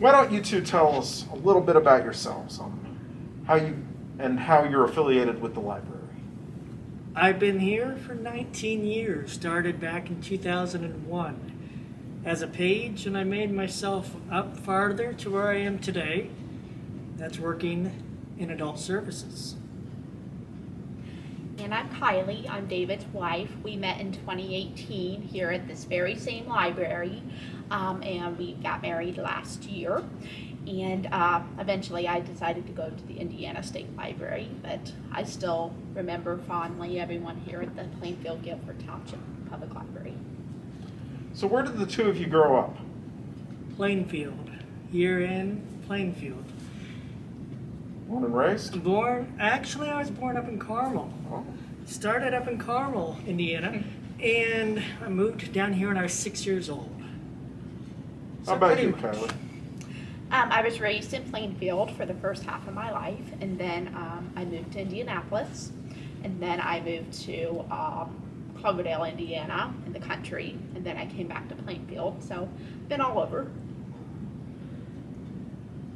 why don't you two tell us a little bit about yourselves, how you're affiliated with the library. I've been here for 19 years, started back in 2001 as a page, and I made myself up farther to where I am today. That's working in adult services. And I'm Kiley. I'm David's wife. We met in 2018 here at this very same library, and we got married last year. And eventually I decided to go to the Indiana State Library, but I still remember fondly everyone here at the Plainfield-Guilford Township Public Library. So where did the two of you grow up? Plainfield, here in Plainfield. Born and raised? Actually I was born up in Carmel. Oh. Started up in Carmel, Indiana, and I moved down here when I was 6 years old. How about you, Kylie? I was raised in Plainfield for the first half of my life, and then I moved to Indianapolis, and then I moved to Cloverdale, Indiana, in the country, and then I came back to Plainfield, so been all over.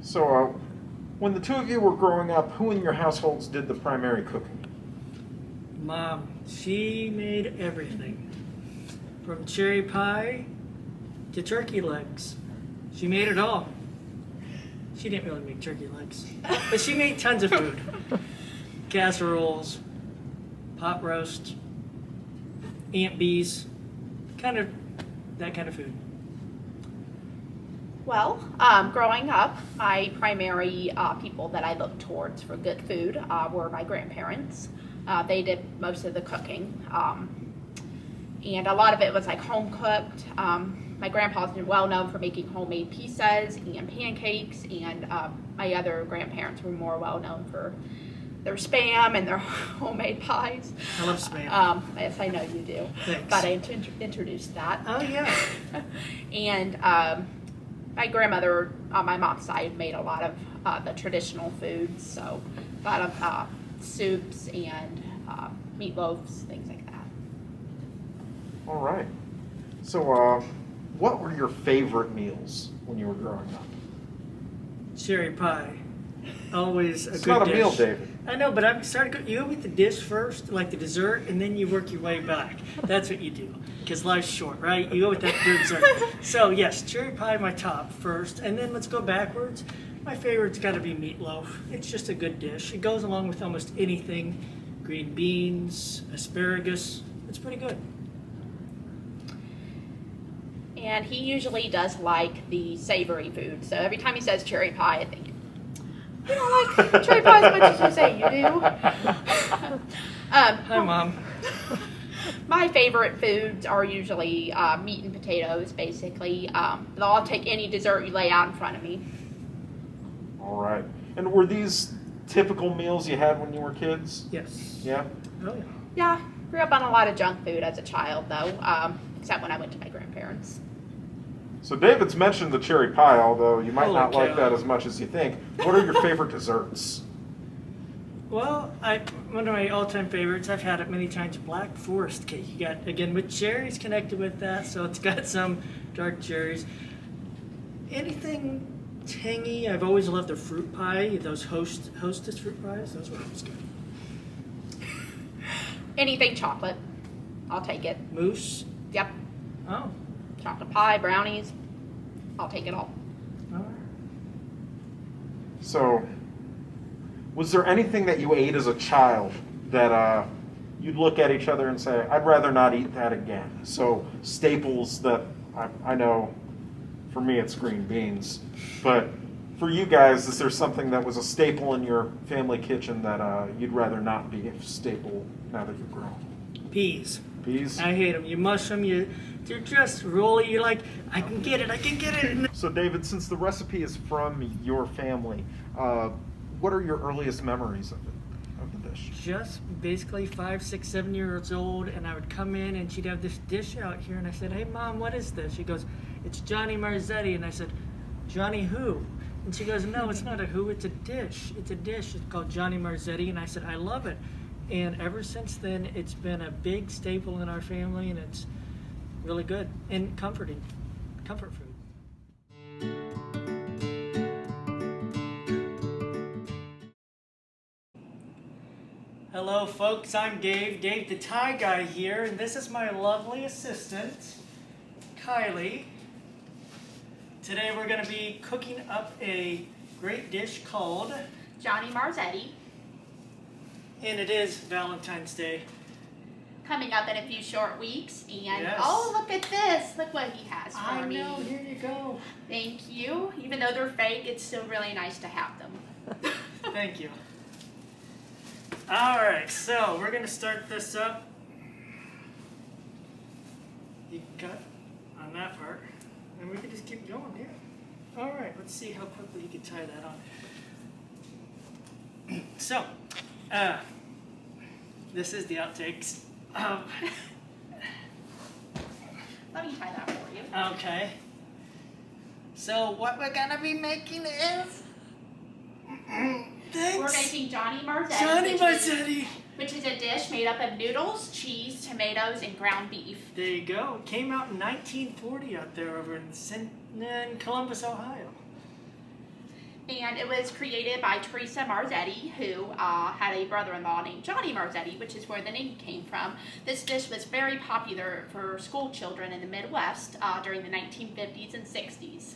So, when the two of you were growing up, who in your households did the primary cooking? Mom, she made everything. From cherry pie to turkey legs. She made it all. She didn't really make turkey legs, but she made tons of food. Casseroles, pot roast, Aunt Bee's, that kind of food. Well, growing up, my primary people that I looked towards for good food were my grandparents. They did most of the cooking, and a lot of it was like home cooked. My grandpa's well known for making homemade pizzas and pancakes, and my other grandparents were more well known for their Spam and their homemade pies. I love Spam. Yes, I know you do. Thanks. Got to introduce that. Oh yeah. And my grandmother on my mom's side made a lot of the traditional foods, so a lot of soups and meatloaves, things like that. All right. So, what were your favorite meals when you were growing up? Cherry pie. Always a It's good not a dish. meal, David. I know, but I'm starting. You go with the dish first, like the dessert, and then you work your way back. That's what you do, because life's short, right? You go with that dessert. So yes, cherry pie my top first, and then let's go backwards. My favorite's got to be meatloaf. It's just a good dish. It goes along with almost anything. Green beans, asparagus. It's pretty good. And he usually does like the savory food, so every time he says cherry pie, I think, you don't like cherry pie as much as you say you do. Hi, Mom. My favorite foods are usually meat and potatoes, basically. I'll take any dessert you lay out in front of me. All right. And were these typical meals you had when you were kids? Yes. Yeah? Oh yeah. Yeah, grew up on a lot of junk food as a child, though, except when I went to my grandparents. So David's mentioned the cherry pie, although you might Holy not like cow. that as much as you think. What are your favorite desserts? Well, one of my all-time favorites, I've had it many times, Black Forest cake. You got, again, with cherries connected with that, so it's got some dark cherries. Anything tangy, I've always loved the fruit pie, those hostess fruit pies, those were always good. Anything chocolate, I'll take it. Mousse? Yep, Oh, chocolate pie, brownies, I'll take it all. all right. So, was there anything that you ate as a child that you'd look at each other and say, I'd rather not eat that again? So, staples that I know, for me it's green beans, but for you guys, is there something that was a staple in your family kitchen that you'd rather not be a staple now that you've grown? Peas. Peas? I hate them. You mush them, they're just rolly. You're like, I can get it. So David, since the recipe is from your family, what are your earliest memories of the dish? Just basically 5, 6, 7 years old, and I would come in and she'd have this dish out here, and I said, hey Mom, what is this? She goes, it's Johnny Marzetti. And I said, Johnny who? And she goes, no, it's not a who, it's a dish. It's a dish. It's called Johnny Marzetti. And I said, I love it. And ever since then, it's been a big staple in our family, and it's really good and comforting. Comfort food. Hello folks, I'm Dave the Thai guy here, and this is my lovely assistant, Kylie. Today we're going to be cooking up a great dish called Johnny Marzetti. And it is Valentine's Day. Coming up in a few short weeks, and Yes. oh, look at this! Look what he has for I me. know, here you go. Thank you. Even though they're fake, it's still really nice to have them. Thank you. Alright, so we're going to start this up. You cut on that part, and we can just keep going here. Alright, let's see how quickly you can tie that on. So, this is the outtakes. Let me tie that for you. Okay. So what we're gonna be making is We're making Johnny Marzetti. Johnny Marzetti. Which is a dish made up of noodles, cheese, tomatoes, and ground beef. There you go. It came out in 1940 out there over in Columbus, Ohio. And it was created by Teresa Marzetti, who had a brother-in-law named Johnny Marzetti, which is where the name came from. This dish was very popular for school children in the Midwest during the 1950s and 60s.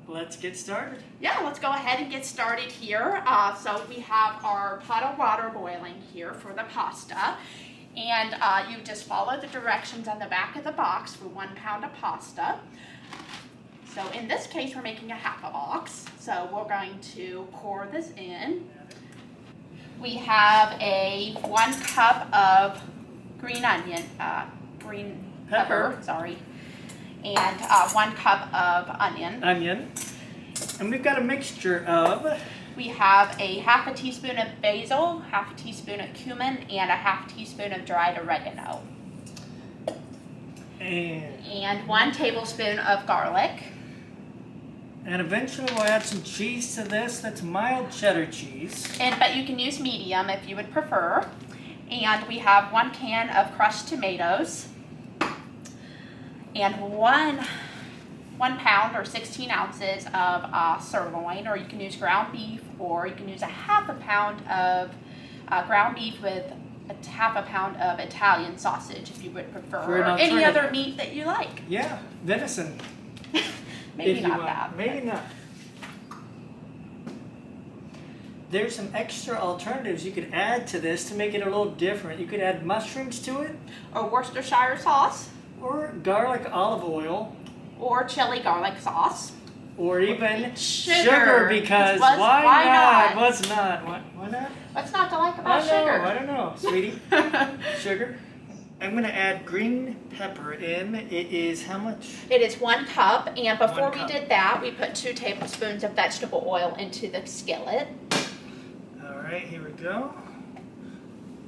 Let's get started. Yeah, let's go ahead and get started here. So we have our pot of water boiling here for the pasta. And you just follow the directions on the back of the box for 1 pound of pasta. So in this case, we're making a half a box. So we're going to pour this in. We have a 1 cup of green pepper, sorry, and 1 cup of onion. And we've got a mixture of. We have a half a teaspoon of basil, half a teaspoon of cumin, and a half teaspoon of dried oregano. And 1 tablespoon of garlic. And eventually we'll add some cheese to this. That's mild cheddar cheese. But you can use medium if you would prefer. And we have 1 can of crushed tomatoes. And 1 pound or 16 ounces of sirloin, or you can use ground beef, or you can use a half a pound of ground beef with a half a pound of Italian sausage if you would prefer. For an Or any alternative. other meat that you like. Yeah, venison. Maybe if you not want. that. Maybe not. There's some extra alternatives you could add to this to make it a little different. You could add mushrooms to it, Or Worcestershire sauce, or garlic olive oil, or chili garlic sauce. or even Sugar, because because why why not? not? What's not? Why not? What's not to like about I don't know. sugar? I don't know, sweetie. Sugar. I'm going to add green pepper in. It is how much? It is 1 cup, and before 1 we cup. did that, we put 2 tablespoons of vegetable oil into the skillet. All right, here we go.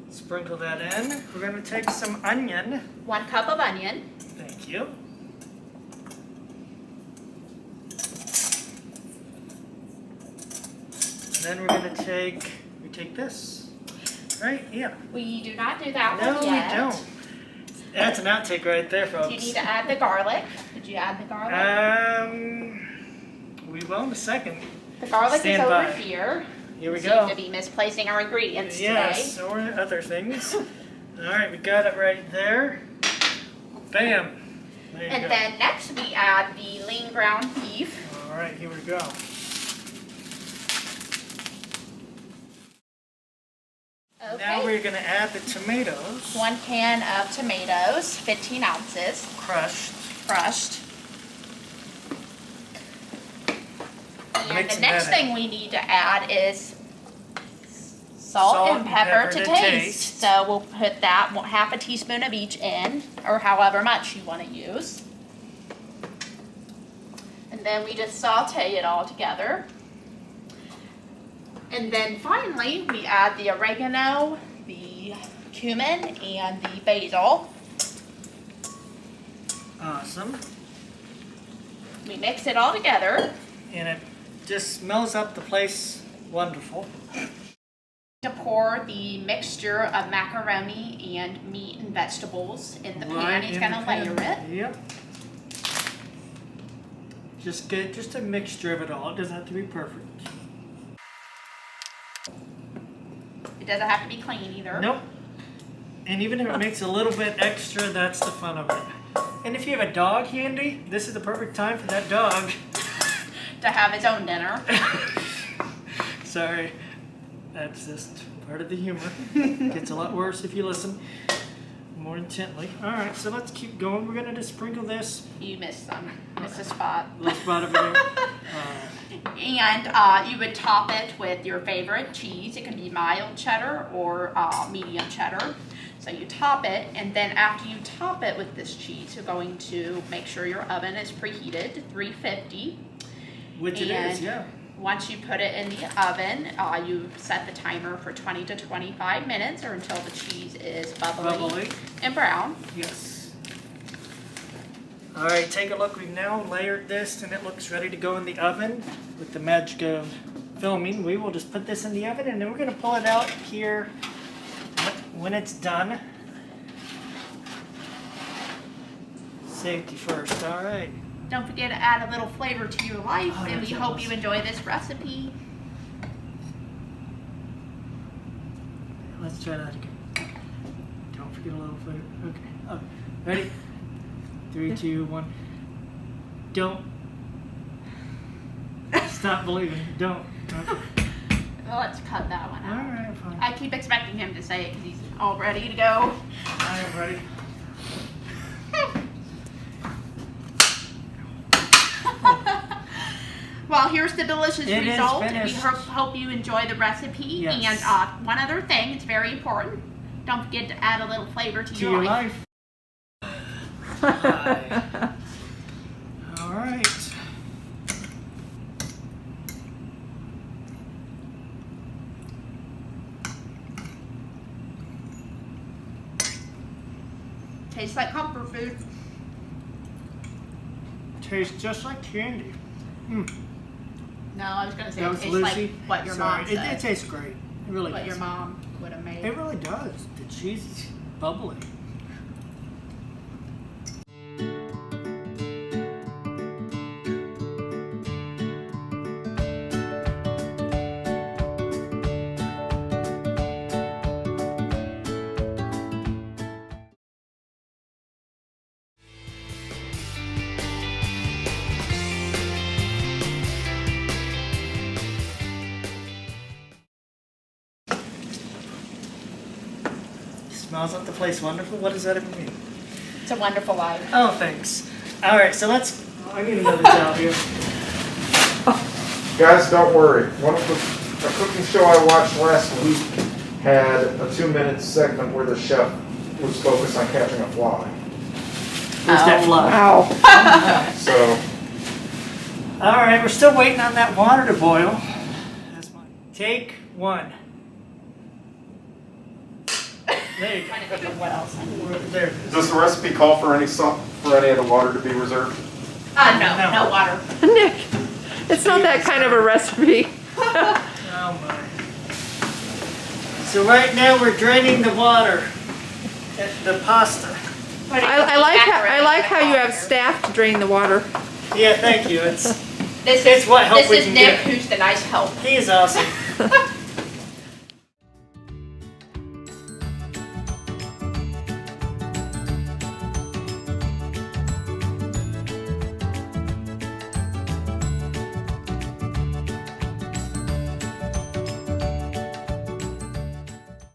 Sprinkle that in. We're going to take some onion. 1 cup of onion. Thank you. And then we're going to take this. Right? Yeah. We do not do that No, one we yet. don't. That's an outtake right there, folks. Do you need to add the garlic? Did you add the garlic? We will in a second. The garlic stand is over by. here. Here we Seem go. to be misplacing our ingredients Yes, today. or other things. All right, we got it right there. Bam. There you And go. then next we add the lean ground beef. All right, here we go. Now Okay. we're going to add the tomatoes. 1 can of tomatoes, 15 ounces, Crushed. crushed. And the Mixing next that in. thing we need to add is salt and pepper to taste. So we'll put that half a teaspoon of each in, or however much you want to use. And then we just saute it all together. And then finally, we add the oregano, the cumin, and the basil. Awesome. We mix it all together. And it just smells up the place wonderful. To pour the mixture of macaroni and meat and vegetables in the pan. He's going to layer it. Yep. Just get just a mixture of it all. It doesn't have to be perfect. doesn't have to be clean either. Nope. And even if it makes a little bit extra, that's the fun of it. And if you have a dog handy, this is the perfect time for that dog To have its own dinner. Sorry, that's just part of the humor. Gets a lot worse if you listen more intently. All right, so let's keep going. We're gonna just sprinkle this. You missed some. Missed a spot. Little spot over there. And you would top it with your favorite cheese. It can be mild cheddar or medium cheddar. So you top it, and then after you top it with this cheese, you're going to make sure your oven is preheated to 350. Which it is, yeah. Once you put it in the oven, you set the timer for 20 to 25 minutes or until the cheese is bubbly and brown. Yes. All right, take a look. We've now layered this, and it looks ready to go in the oven. With the magic of filming, we will just put this in the oven, and then we're going to pull it out here when it's done. Safety first. All right. Don't forget to add a little flavor to your life, Oh, and we that's hope awesome. you enjoy this recipe. Let's try that again. Don't forget a little flavor. Okay. Oh, ready? 3, 2, 1. Don't. Stop believing. Don't. Okay. Well, let's cut that one All out. right, fine. I keep expecting him to say it because he's all ready to go. I am ready. Well, here's the delicious It is result. We finished. hope you enjoy the recipe. Yes. And one other thing, it's very important. Don't forget to add a little flavor to, To your your life. life. Hi. All right. Tastes like comfort food. Tastes just like candy. Mm. No, I was going to say That it was tastes Lucy. like what your Sorry. mom It said. tastes great. It really What does. your mom would have made. It really does. The cheese is bubbly. Smells like the place wonderful. What does that even mean? It's a wonderful life. Oh, thanks. All right, so let's. I need another towel here. Guys, don't worry. A cooking show I watched last week had a 2-minute segment where the chef was focused on catching a fly. Where's that fly? Ow. So, All right, we're still waiting on that water to boil. That's fine. Take 1. There you go. Trying to think of what else. There it is. does the recipe call for any of the water to be reserved? No, no water. Nick, it's not that kind of a recipe. Oh my. So right now we're draining the water, the pasta. I like how you have staff to drain the water. Yeah, thank you. It's This It's what help this we is can Nick, get. who's the nice help. he is awesome.